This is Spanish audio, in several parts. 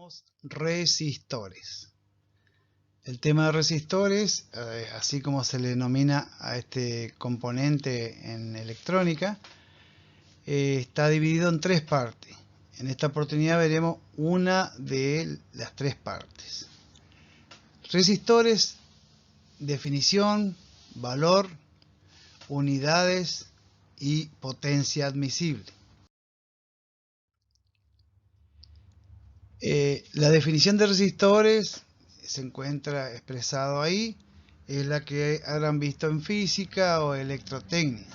Tenemos resistores. El tema de resistores, así como se le denomina a este componente en electrónica, está dividido en tres partes. En esta oportunidad veremos una de las tres partes. Resistores, definición, valor, unidades y potencia admisible. La definición de resistores se encuentra expresado ahí, es la que habrán visto en física o electrotecnia.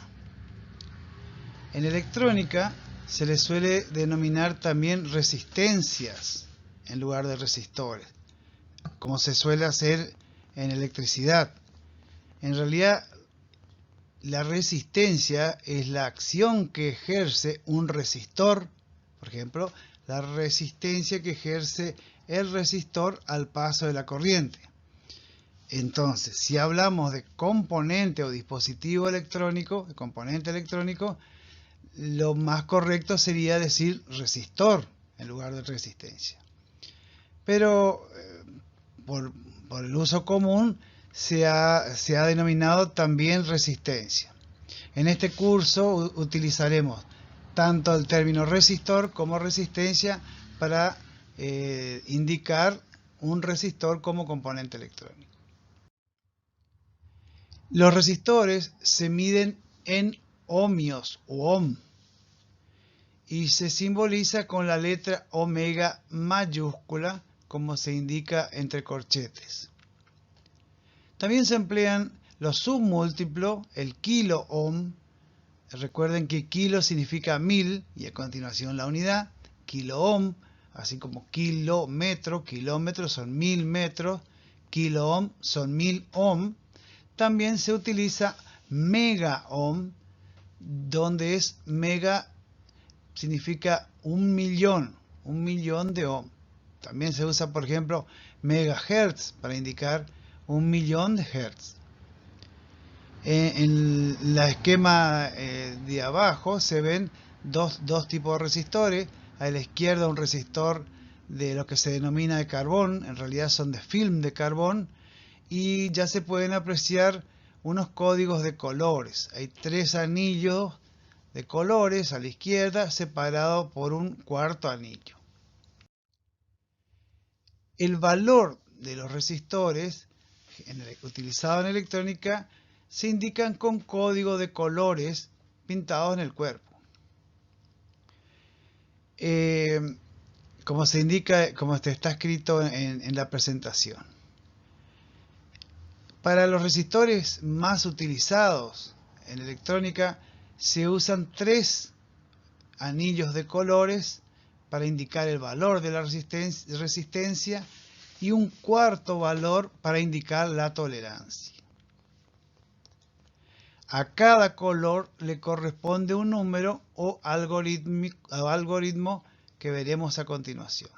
En electrónica se les suele denominar también resistencias en lugar de resistores, como se suele hacer en electricidad. En realidad, la resistencia es la acción que ejerce un resistor, por ejemplo, la resistencia que ejerce el resistor al paso de la corriente. Entonces, si hablamos de componente o dispositivo electrónico, de componente electrónico, lo más correcto sería decir resistor en lugar de resistencia. Pero por el uso común se ha denominado también resistencia. En este curso utilizaremos tanto el término resistor como resistencia para indicar un resistor como componente electrónico. Los resistores se miden en ohmios o ohm y se simboliza con la letra omega mayúscula, como se indica entre corchetes. También se emplean los submúltiplos, el kilo ohm. Recuerden que kilo significa 1000 y a continuación la unidad, kilo ohm, así como kilómetro, kilómetros son 1000 metros, kilo ohm son 1000 ohm. También se utiliza mega ohm, donde es mega significa 1.000.000, 1.000.000 de ohm. También se usa, por ejemplo, megahertz para indicar 1.000.000 de hertz. En el esquema de abajo se ven dos tipos de resistores. A la izquierda un resistor de lo que se denomina de carbón, en realidad son de film de carbón, y ya se pueden apreciar unos códigos de colores. Hay tres anillos de colores a la izquierda separado por un cuarto anillo. El valor de los resistores utilizados en electrónica se indican con código de colores pintados en el cuerpo. Como se indica, como está escrito en la presentación. Para los resistores más utilizados en electrónica se usan tres anillos de colores para indicar el valor de la resistencia y un cuarto valor para indicar la tolerancia. A cada color le corresponde un número o algoritmo que veremos a continuación.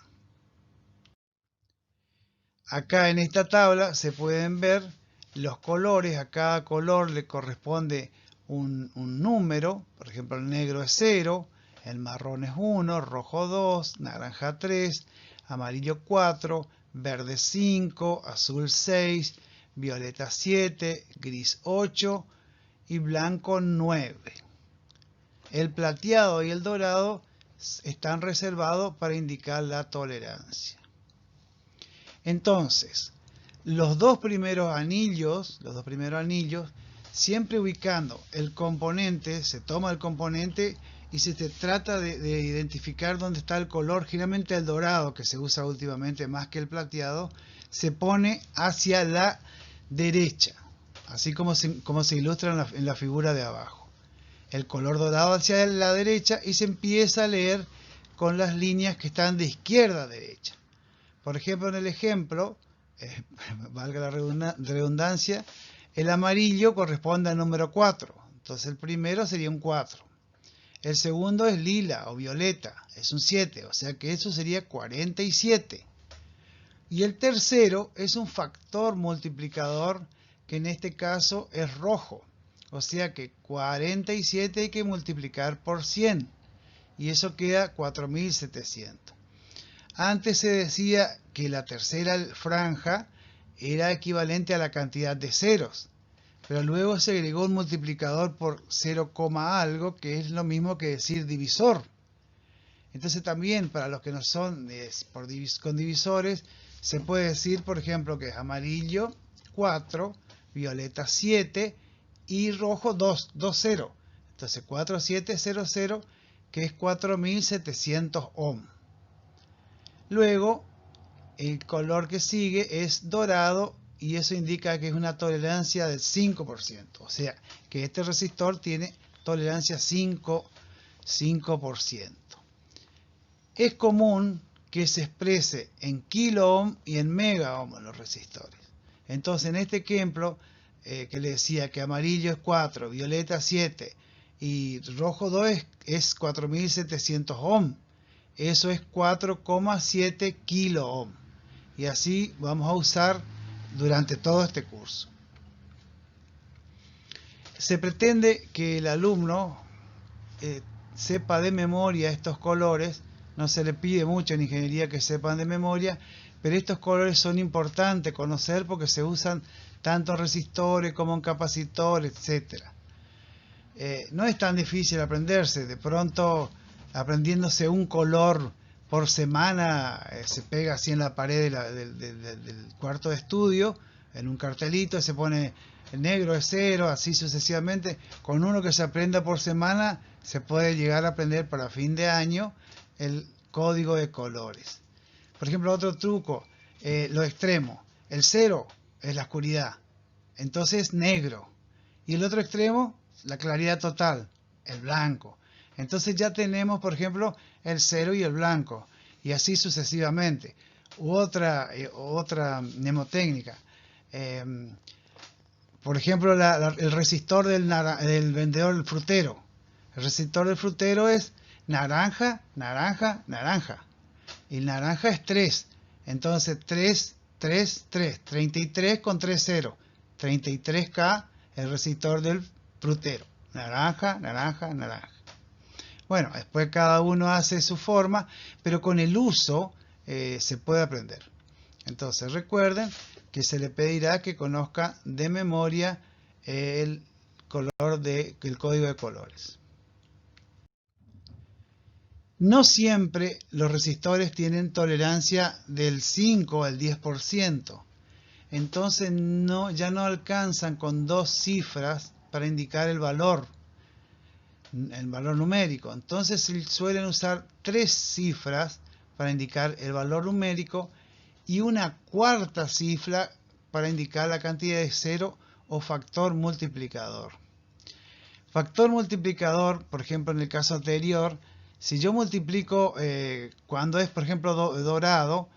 Acá en esta tabla se pueden ver los colores. A cada color le corresponde un número. Por ejemplo, el negro es 0, el marrón es 1, rojo 2, naranja 3, amarillo 4, verde 5, azul 6, violeta 7, gris 8 y blanco 9. El plateado y el dorado están reservados para indicar la tolerancia. Entonces, los dos primeros anillos, siempre ubicando el componente, se toma el componente y se trata de identificar dónde está el color. Generalmente el dorado, que se usa últimamente más que el plateado, se pone hacia la derecha, así como se ilustra en la figura de abajo. El color dorado hacia la derecha y se empieza a leer con las líneas que están de izquierda a derecha. Por ejemplo, en el ejemplo, valga la redundancia, el amarillo corresponde al número 4. Entonces el primero sería un 4. El segundo es lila o violeta, es un 7, o sea que eso sería 47. Y el tercero es un factor multiplicador que en este caso es rojo. O sea que 47 hay que multiplicar por 100. Y eso queda 4700. Antes se decía que la tercera franja era equivalente a la cantidad de ceros, pero luego se agregó un multiplicador por 0, algo, que es lo mismo que decir divisor. Entonces también para los que no son con divisores, se puede decir, por ejemplo, que es amarillo 4, violeta 7 y rojo 2, 0. Entonces 4700, que es 4700 ohm. Luego, el color que sigue es dorado y eso indica que es una tolerancia del 5%. O sea, que este resistor tiene tolerancia 5%. Es común que se exprese en kilo ohm y en mega ohm los resistores. Entonces, en este ejemplo, que le decía que amarillo es 4, violeta 7 y rojo 2 es 4700 ohm. Eso es 4,7 kilo ohm. Y así vamos a usar durante todo este curso. Se pretende que el alumno sepa de memoria estos colores. No se le pide mucho en ingeniería que sepan de memoria, pero estos colores son importantes conocer porque se usan tanto en resistores como en capacitores, etc. No es tan difícil aprenderse. De pronto, aprendiéndose un color por semana, se pega así en la pared del cuarto de estudio, en un cartelito, se pone el negro es 0, así sucesivamente. Con uno que se aprenda por semana, se puede llegar a aprender para fin de año el código de colores. Por ejemplo, otro truco, los extremos. El 0 es la oscuridad, entonces negro. Y el otro extremo, la claridad total, el blanco. Entonces ya tenemos, por ejemplo, el 0 y el blanco, y así sucesivamente. Otra mnemotécnica. Por ejemplo, el resistor del vendedor frutero. El resistor del frutero es naranja, naranja, naranja. Y el naranja es 3. Entonces 3, 3, 3. 33 con 3 0. 33K, el resistor del frutero. Naranja, naranja, naranja. Bueno, después cada uno hace su forma, pero con el uso se puede aprender. Entonces recuerden que se le pedirá que conozca de memoria el código de colores. No siempre los resistores tienen tolerancia del 5 al 10%. Entonces ya no alcanzan con 2 cifras para indicar el valor numérico. Entonces suelen usar 3 cifras para indicar el valor numérico y una cuarta cifra para indicar la cantidad de 0 o factor multiplicador. Factor multiplicador, por ejemplo, en el caso anterior, si yo multiplico cuando es, por ejemplo, dorado,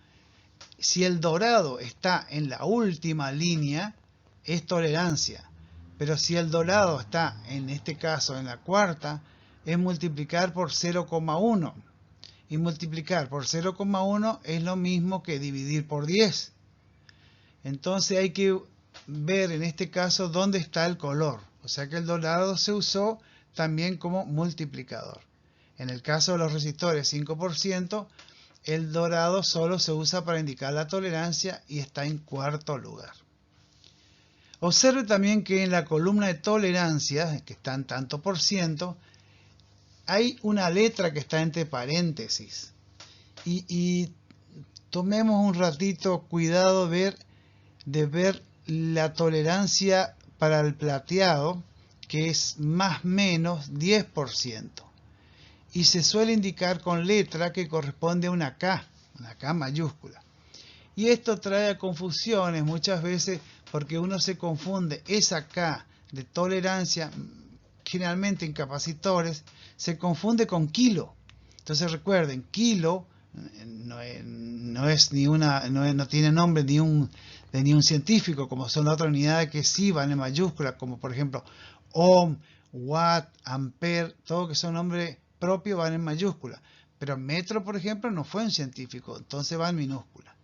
si el dorado está en la última línea, es tolerancia. Pero si el dorado está, en este caso, en la cuarta, es multiplicar por 0,1. Y multiplicar por 0,1 es lo mismo que dividir por 10. Entonces hay que ver en este caso dónde está el color. O sea que el dorado se usó también como multiplicador. En el caso de los resistores 5%, el dorado solo se usa para indicar la tolerancia y está en cuarto lugar. Observe también que en la columna de tolerancia, que está en tanto por ciento, hay una letra que está entre paréntesis. Y tomemos un ratito cuidado de ver la tolerancia para el plateado, que es más o menos 10%. Y se suele indicar con letra que corresponde a una K mayúscula. Y esto trae a confusiones muchas veces porque uno se confunde esa K de tolerancia, generalmente en capacitores, se confunde con kilo. Entonces recuerden, kilo no tiene nombre de ni un científico, como son las otras unidades que sí van en mayúsculas, como por ejemplo ohm, watt, ampere, todo que son nombres propios van en mayúscula. Pero metro, por ejemplo, no fue un científico, entonces va en minúscula.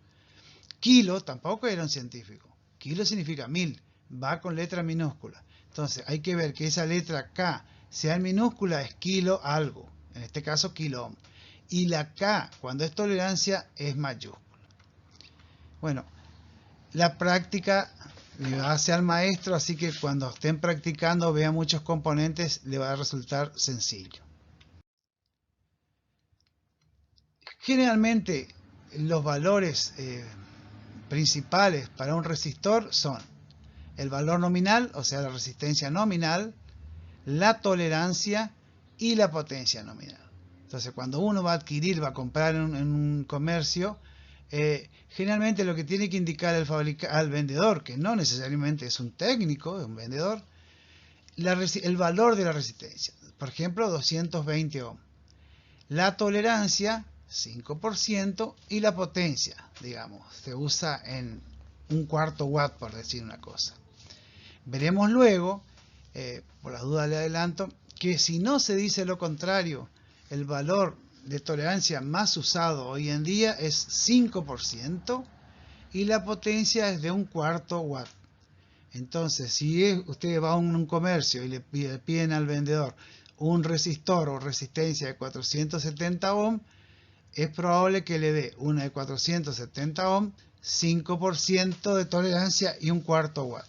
Kilo tampoco era un científico. Kilo significa 1000, va con letra minúscula. Entonces hay que ver que esa letra K sea en minúscula, es kilo algo, en este caso kilo ohm. y la K, cuando es tolerancia, es mayúscula. Bueno, la práctica le hace al maestro, así que cuando estén practicando, vean muchos componentes, le va a resultar sencillo. Generalmente, los valores principales para un resistor son el valor nominal, o sea, la resistencia nominal, la tolerancia y la potencia nominal. Entonces, cuando uno va a adquirir, va a comprar en un comercio, generalmente lo que tiene que indicar al vendedor, que no necesariamente es un técnico, es un vendedor, el valor de la resistencia. Por ejemplo, 220 ohm. La tolerancia, 5%, y la potencia, digamos, se usa en 1/4 watt, por decir una cosa. Veremos luego, por las dudas le adelanto, que si no se dice lo contrario, el valor de tolerancia más usado hoy en día es 5% y la potencia es de 1/4 watt. Entonces, si usted va a un comercio y le piden al vendedor un resistor o resistencia de 470 ohm, es probable que le dé una de 470 ohm, 5% de tolerancia y 1/4 watt.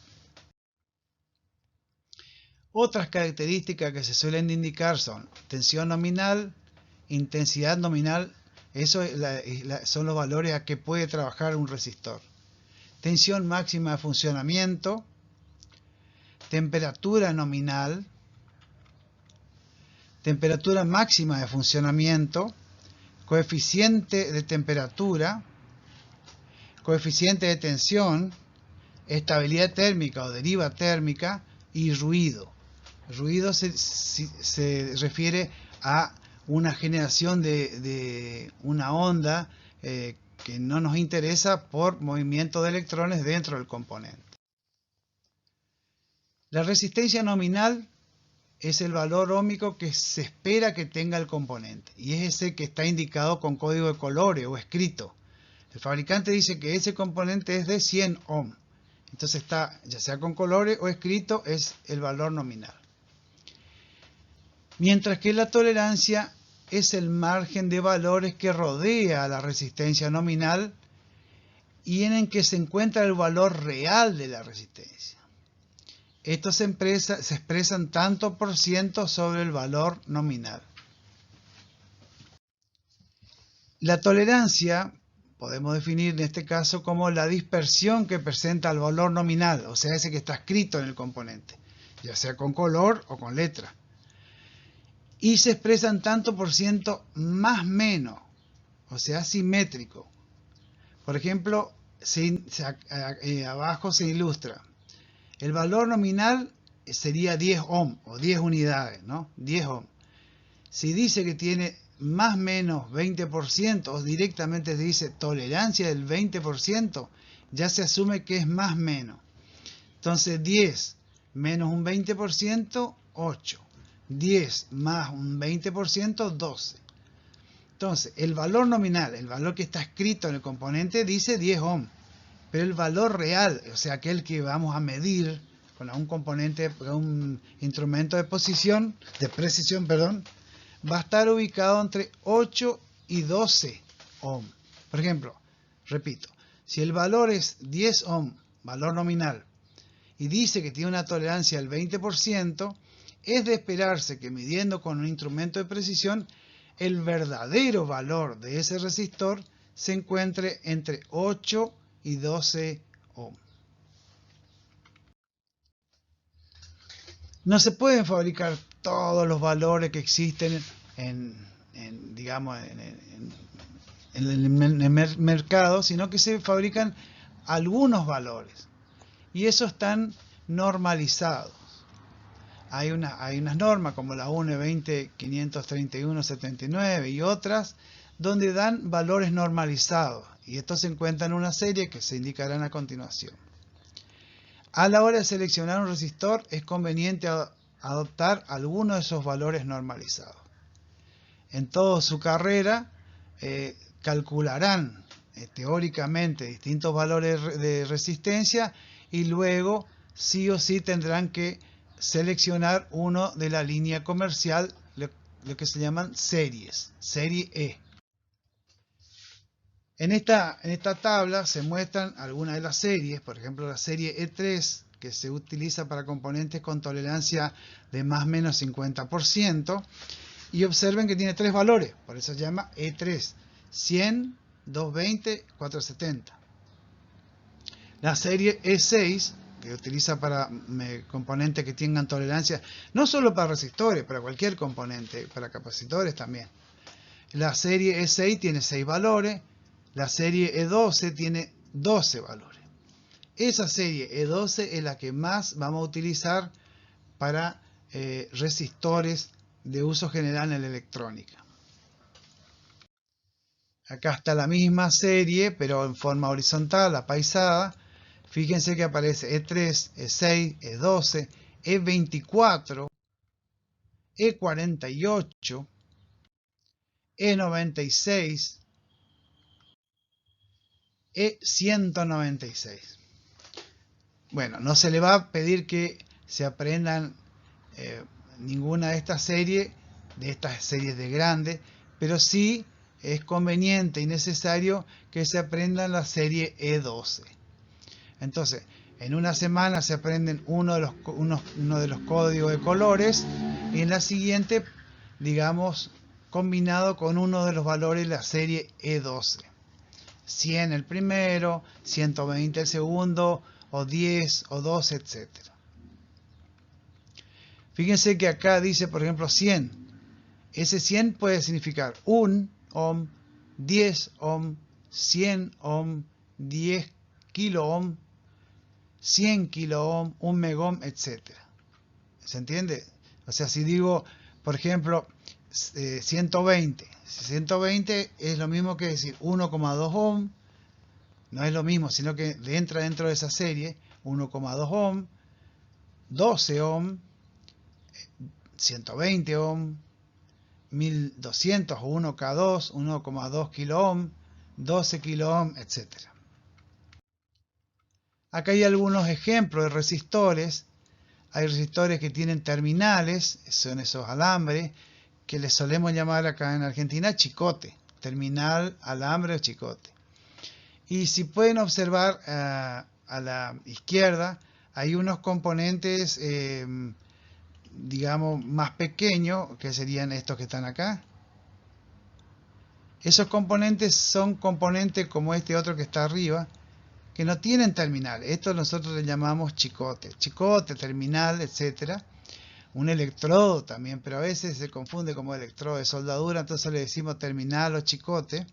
Otras características que se suelen indicar son tensión nominal, intensidad nominal, eso son los valores a que puede trabajar un resistor. Tensión máxima de funcionamiento, temperatura nominal, temperatura máxima de funcionamiento, coeficiente de temperatura, coeficiente de tensión, estabilidad térmica o deriva térmica y ruido. Ruido se refiere a una generación de una onda que no nos interesa por movimiento de electrones dentro del componente. La resistencia nominal es el valor óhmico que se espera que tenga el componente y es ese que está indicado con código de colores o escrito. El fabricante dice que ese componente es de 100 ohm. Entonces está, ya sea con colores o escrito, es el valor nominal. Mientras que la tolerancia es el margen de valores que rodea a la resistencia nominal y en el que se encuentra el valor real de la resistencia. Estos se expresan tanto por ciento sobre el valor nominal. La tolerancia podemos definir en este caso como la dispersión que presenta el valor nominal, o sea, ese que está escrito en el componente, ya sea con color o con letra. Y se expresan tanto por ciento más menos, o sea, simétrico. Por ejemplo, abajo se ilustra. El valor nominal sería 10 ohm o 10 unidades, ¿no? 10 ohm. Si dice que tiene más menos 20% o directamente se dice tolerancia del 20%, ya se asume que es más menos. Entonces 10 menos un 20%, 8. 10 más un 20%, 12. Entonces, el valor nominal, el valor que está escrito en el componente, dice 10 ohm. Pero el valor real, o sea, aquel que vamos a medir con un componente, con un instrumento de precisión, va a estar ubicado entre 8 y 12 ohm. Por ejemplo, repito, si el valor es 10 ohm, valor nominal, y dice que tiene una tolerancia del 20%, es de esperarse que midiendo con un instrumento de precisión, el verdadero valor de ese resistor se encuentre entre 8 y 12 ohm. No se pueden fabricar todos los valores que existen en el mercado, sino que se fabrican algunos valores. Y esos están normalizados. Hay unas normas como la UNE 20.531.79 y otras donde dan valores normalizados. Y estos se encuentran en una serie que se indicarán a continuación. A la hora de seleccionar un resistor es conveniente adoptar alguno de esos valores normalizados. En toda su carrera calcularán teóricamente distintos valores de resistencia y luego sí o sí tendrán que seleccionar uno de la línea comercial, lo que se llaman series, serie E. En esta tabla se muestran algunas de las series, por ejemplo la serie E3, que se utiliza para componentes con tolerancia de más o menos 50%, y observen que tiene tres valores, por eso se llama E3, 100, 220, 470. La serie E6, que utiliza para componentes que tengan tolerancia, no solo para resistores, para cualquier componente, para capacitores también. La serie E6 tiene 6 valores, la serie E12 tiene 12 valores. Esa serie E12 es la que más vamos a utilizar para resistores de uso general en la electrónica. Acá está la misma serie, pero en forma horizontal, apaisada. Fíjense que aparece E3, E6, E12, E24, E48, E96, E196. Bueno, no se le va a pedir que se aprendan ninguna de estas series de grandes, pero sí es conveniente y necesario que se aprendan la serie E12. Entonces, en una semana se aprenden uno de los códigos de colores y en la siguiente, digamos, combinado con uno de los valores de la serie E12. 100 el primero, 120 el segundo, o 10, o 12, etc. Fíjense que acá dice, por ejemplo, 100. Ese 100 puede significar 1 ohm, 10 ohm, 100 ohm, 10 kilo ohm, 100 kilo ohm, 1 megohm, etc. ¿Se entiende? O sea, si digo, por ejemplo, 120. 120 es lo mismo que decir 1,2 ohm. No es lo mismo, sino que entra dentro de esa serie 1,2 ohm, 12 ohm, 120 ohm, 1200 o 1K2, 1,2 kilo ohm, 12 kilo ohm, etc. Acá hay algunos ejemplos de resistores. Hay resistores que tienen terminales, son esos alambres, que les solemos llamar acá en Argentina chicote, terminal, alambre o chicote. Y si pueden observar a la izquierda, hay unos componentes, digamos, más pequeños, que serían estos que están acá. Esos componentes son componentes como este otro que está arriba, que no tienen terminal. Esto nosotros le llamamos chicote. Chicote, terminal, etc. Un electrodo también, pero a veces se confunde como electrodo de soldadura, entonces le decimos terminal o chicote.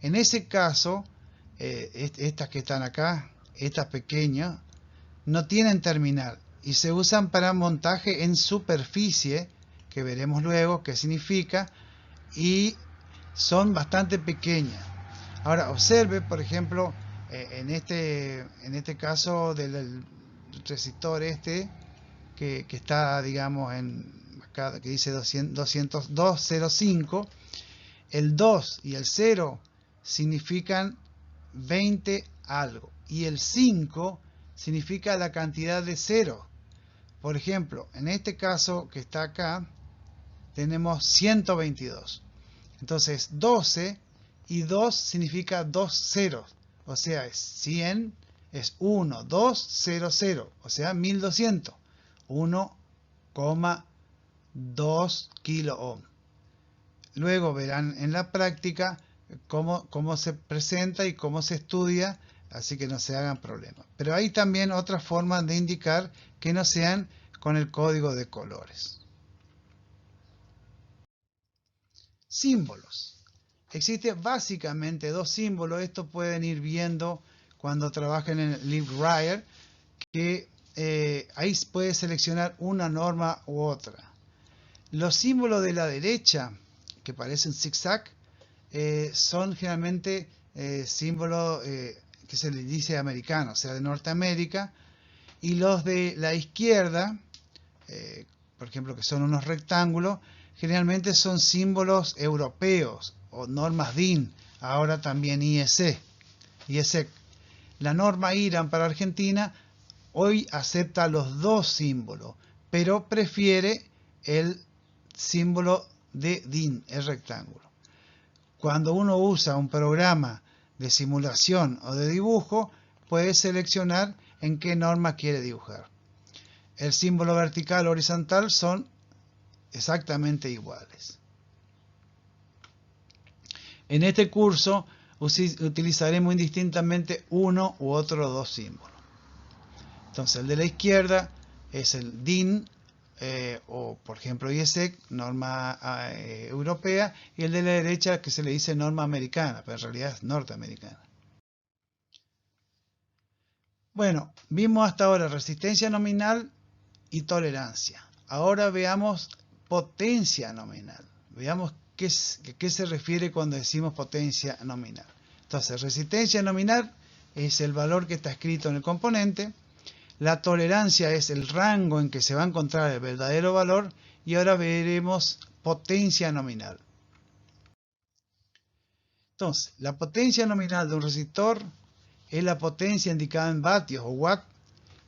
En ese caso, estas que están acá, estas pequeñas, no tienen terminal y se usan para montaje en superficie, que veremos luego qué significa, y son bastante pequeñas. Ahora, observe, por ejemplo, en este caso del resistor que está, digamos, acá que dice 205, el 2 y el 0 significan 20 algo, y el 5 significa la cantidad de cero. Por ejemplo, en este caso que está acá, tenemos 122. Entonces, 12 y 2 significa 2 ceros. O sea, es 100, es 1, 2, 0, 0. O sea, 1200. 1,2 kilo ohm. Luego verán en la práctica cómo se presenta y cómo se estudia, así que no se hagan problemas. Pero hay también otras formas de indicar que no sean con el código de colores. Símbolos. Existen básicamente dos símbolos. Esto pueden ir viendo cuando trabajen en LibWriter, que ahí puede seleccionar una norma u otra. Los símbolos de la derecha, que parecen zigzag, son generalmente símbolos que se les dice americanos, o sea, de Norteamérica, y los de la izquierda, por ejemplo, que son unos rectángulos, generalmente son símbolos europeos o normas DIN, ahora también IEC. La norma IRAN para Argentina hoy acepta los dos símbolos, pero prefiere el símbolo de DIN, el rectángulo. Cuando uno usa un programa de simulación o de dibujo, puede seleccionar en qué norma quiere dibujar. El símbolo vertical o horizontal son exactamente iguales. En este curso utilizaremos indistintamente uno u otro dos símbolos. Entonces el de la izquierda es el DIN o por ejemplo IESEC, norma europea, y el de la derecha que se le dice norma americana, pero en realidad es norteamericana. Bueno, vimos hasta ahora resistencia nominal y tolerancia. Ahora veamos potencia nominal. Veamos qué se refiere cuando decimos potencia nominal. Entonces, resistencia nominal es el valor que está escrito en el componente. La tolerancia es el rango en que se va a encontrar el verdadero valor. Y ahora veremos potencia nominal. Entonces, la potencia nominal de un resistor es la potencia indicada en vatios o watt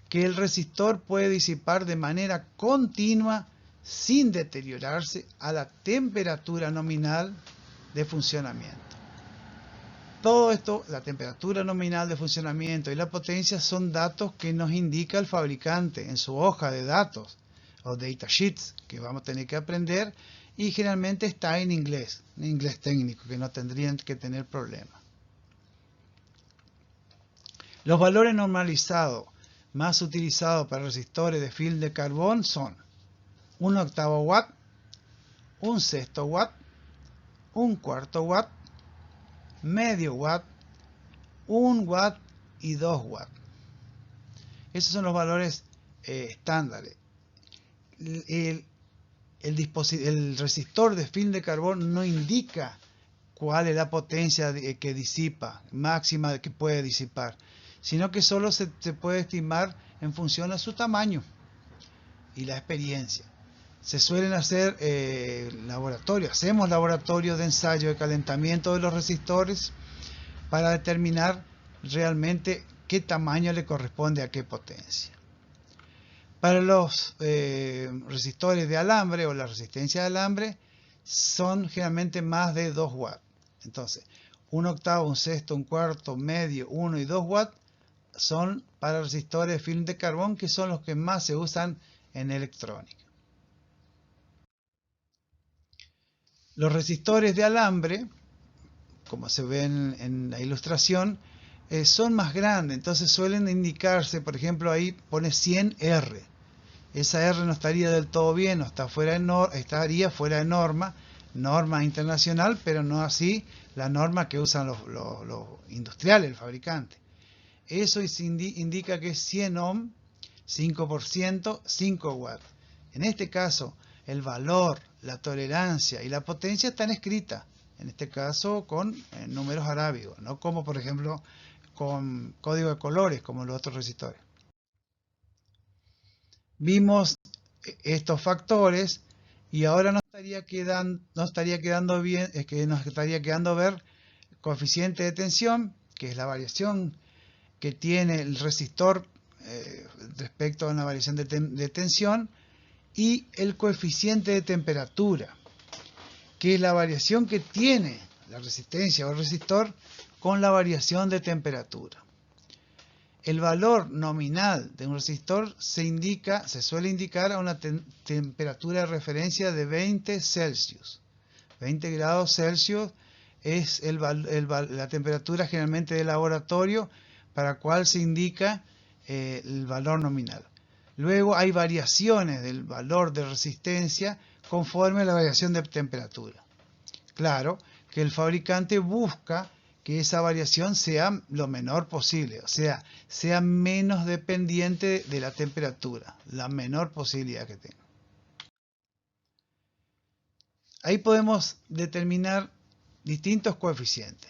que el resistor puede disipar de manera continua sin deteriorarse a la temperatura nominal de funcionamiento. Todo esto, la temperatura nominal de funcionamiento y la potencia, son datos que nos indica el fabricante en su hoja de datos o datasheets que vamos a tener que aprender, y generalmente está en inglés técnico, que no tendrían que tener problema. Los valores normalizados más utilizados para resistores de film de carbón son 1/8 watt, 1/6 watt, 1/4 watt, medio watt, 1 watt y 2 watt. Esos son los valores estándares. El resistor de film de carbón no indica cuál es la potencia que disipa, máxima que puede disipar, sino que solo se puede estimar en función a su tamaño y la experiencia. Se suelen hacer hacemos laboratorios de ensayo de calentamiento de los resistores para determinar realmente qué tamaño le corresponde a qué potencia. Para los resistores de alambre o la resistencia de alambre son generalmente más de 2 watts. Entonces, 1/8, 1/6, 1/4, medio, 1 y 2 watts son para resistores de film de carbón, que son los que más se usan en electrónica. Los resistores de alambre, como se ve en la ilustración, son más grandes, entonces suelen indicarse, por ejemplo, ahí pone 100R. Esa R no estaría del todo bien, no está estaría fuera de norma internacional, pero no así la norma que usan los industriales, el fabricante. Eso indica que es 100 ohm, 5%, 5 watts. En este caso, el valor, la tolerancia y la potencia están escritas, en este caso con números arábigos, no como por ejemplo con código de colores como los otros resistores. Vimos estos factores y ahora nos estaría quedando ver coeficiente de tensión, que es la variación que tiene el resistor respecto a una variación de tensión, y el coeficiente de temperatura, que es la variación que tiene la resistencia o el resistor con la variación de temperatura. El valor nominal de un resistor se suele indicar a una temperatura de referencia de 20 Celsius. 20 grados Celsius es la temperatura generalmente de laboratorio para la cual se indica el valor nominal. Luego hay variaciones del valor de resistencia conforme a la variación de temperatura. Claro que el fabricante busca que esa variación sea lo menor posible, o sea menos dependiente de la temperatura, la menor posibilidad que tenga. Ahí podemos determinar distintos coeficientes.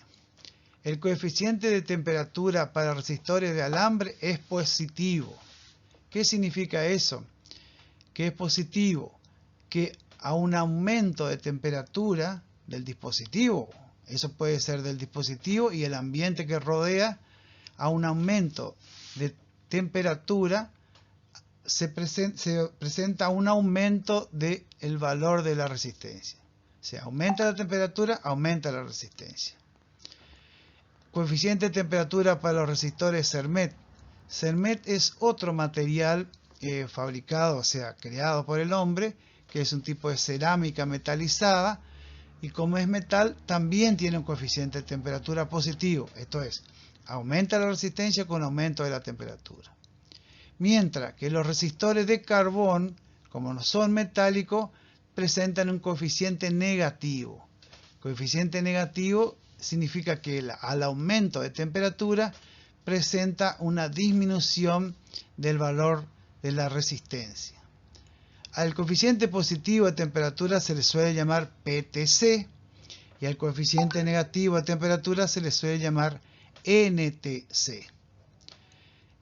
El coeficiente de temperatura para resistores de alambre es positivo. ¿Qué significa eso? Que es positivo, que a un aumento de temperatura del dispositivo, eso puede ser del dispositivo y el ambiente que rodea, a un aumento de temperatura se presenta un aumento del valor de la resistencia. O sea, aumenta la temperatura, aumenta la resistencia. Coeficiente de temperatura para los resistores Sermet. Sermet es otro material fabricado, o sea, creado por el hombre, que es un tipo de cerámica metalizada, y como es metal, también tiene un coeficiente de temperatura positivo. Esto es, aumenta la resistencia con aumento de la temperatura. Mientras que los resistores de carbón, como no son metálicos, presentan un coeficiente negativo. Coeficiente negativo significa que al aumento de temperatura presenta una disminución del valor de la resistencia. Al coeficiente positivo de temperatura se le suele llamar PTC y al coeficiente negativo de temperatura se le suele llamar NTC.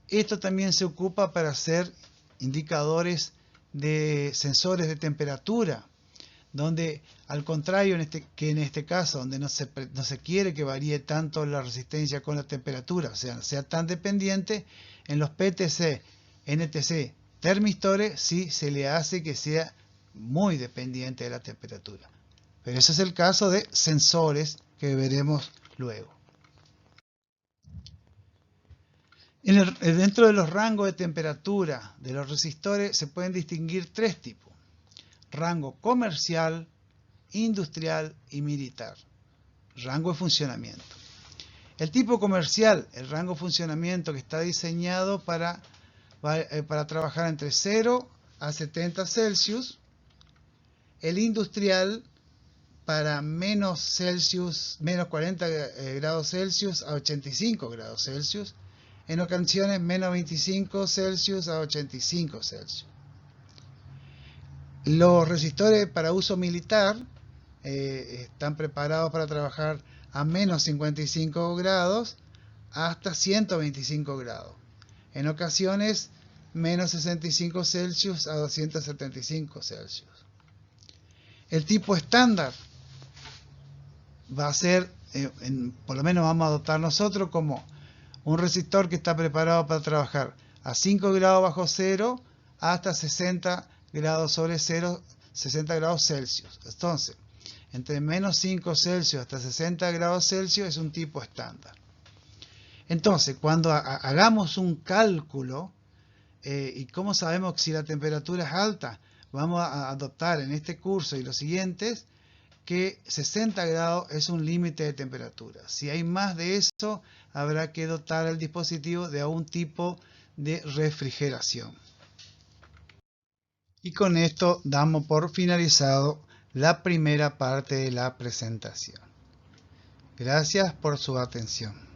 Esto también se ocupa para hacer indicadores de sensores de temperatura, donde al contrario en este caso, donde no se quiere que varíe tanto la resistencia con la temperatura, o sea, no sea tan dependiente, en los PTC, NTC, termistores sí se le hace que sea muy dependiente de la temperatura. Pero ese es el caso de sensores que veremos luego. Dentro de los rangos de temperatura de los resistores se pueden distinguir tres tipos: rango comercial, industrial y militar. Rango de funcionamiento. El tipo comercial, el rango de funcionamiento que está diseñado para trabajar entre 0 a 70 Celsius. El industrial para menos 40 grados Celsius a 85 grados Celsius. En ocasiones menos 25 Celsius a 85 Celsius. Los resistores para uso militar están preparados para trabajar a menos 55 grados hasta 125 grados. En ocasiones menos 65 Celsius a 275 Celsius. El tipo estándar va a ser, por lo menos vamos a adoptar nosotros como un resistor que está preparado para trabajar a 5 grados bajo cero hasta 60 grados sobre cero, 60 grados Celsius. Entonces, entre menos 5 Celsius hasta 60 grados Celsius es un tipo estándar. Entonces, cuando hagamos un cálculo, ¿y cómo sabemos si la temperatura es alta? Vamos a adoptar en este curso y los siguientes que 60 grados es un límite de temperatura. Si hay más de eso, habrá que dotar al dispositivo de algún tipo de refrigeración. Y con esto damos por finalizado la primera parte de la presentación. Gracias por su atención.